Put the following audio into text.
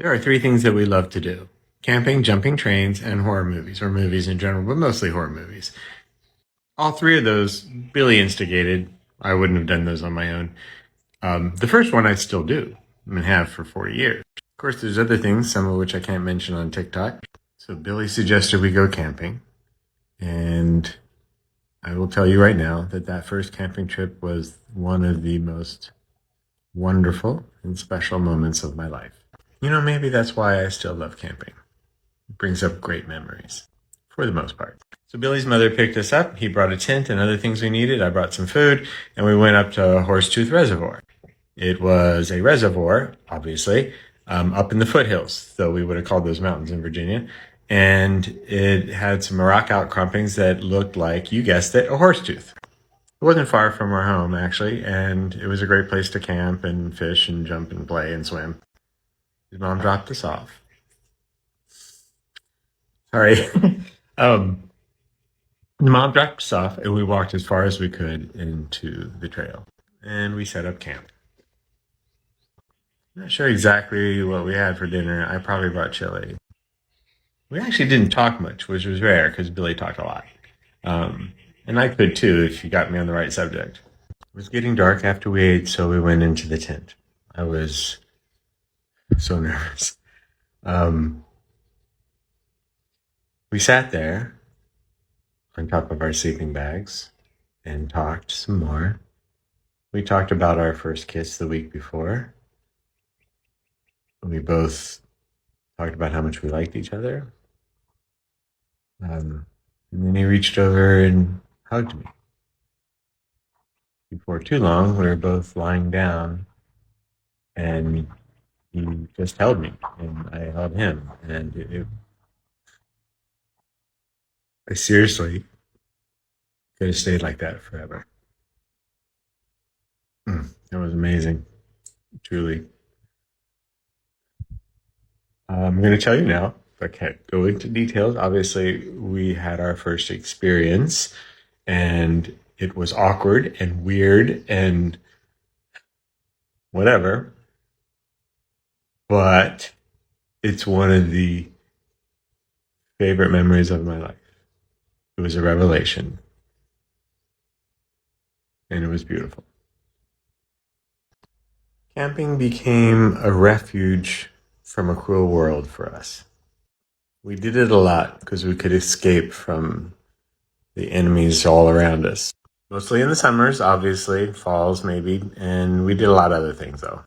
There are three things that we love to do: camping, jumping trains, and horror movies, or movies in general, but mostly horror movies. All three of those, Billy instigated. I wouldn't have done those on my own. The first one I still do and have for 40 years. Of course, there's other things, some of which I can't mention on TikTok. So Billy suggested we go camping. And I will tell you right now that that first camping trip was one of the most wonderful and special moments of my life. Maybe that's why I still love camping. It brings up great memories, for the most part. So Billy's mother picked us up. He brought a tent and other things we needed. I brought some food, and we went up to Horsetooth Reservoir. It was a reservoir, obviously, up in the foothills, though we would have called those mountains in Virginia. And it had some rock outcroppings that looked like, you guessed it, a horse tooth. It wasn't far from our home, actually, and it was a great place to camp and fish and jump and play and swim. His mom dropped us off. Sorry. The mom dropped us off, and we walked as far as we could into the trail. And we set up camp. I'm not sure exactly what we had for dinner. I probably brought chili. We actually didn't talk much, which was rare because Billy talked a lot. And I could too if you got me on the right subject. It was getting dark after we ate, so we went into the tent. I was so nervous. We sat there on top of our sleeping bags and talked some more. We talked about our first kiss the week before. We both talked about how much we liked each other. And then he reached over and hugged me. Before too long, we were both lying down, and he just held me, and I held him. And I seriously could have stayed like that forever. It was amazing, truly. I'm going to tell you now. I can't go into details. Obviously, we had our first experience, and it was awkward and weird and whatever. But it's one of the favorite memories of my life. It was a revelation, and it was beautiful. Camping became a refuge from a cruel world for us. We did it a lot because we could escape from the enemies all around us. Mostly in the summers, obviously, falls maybe, and we did a lot of other things though.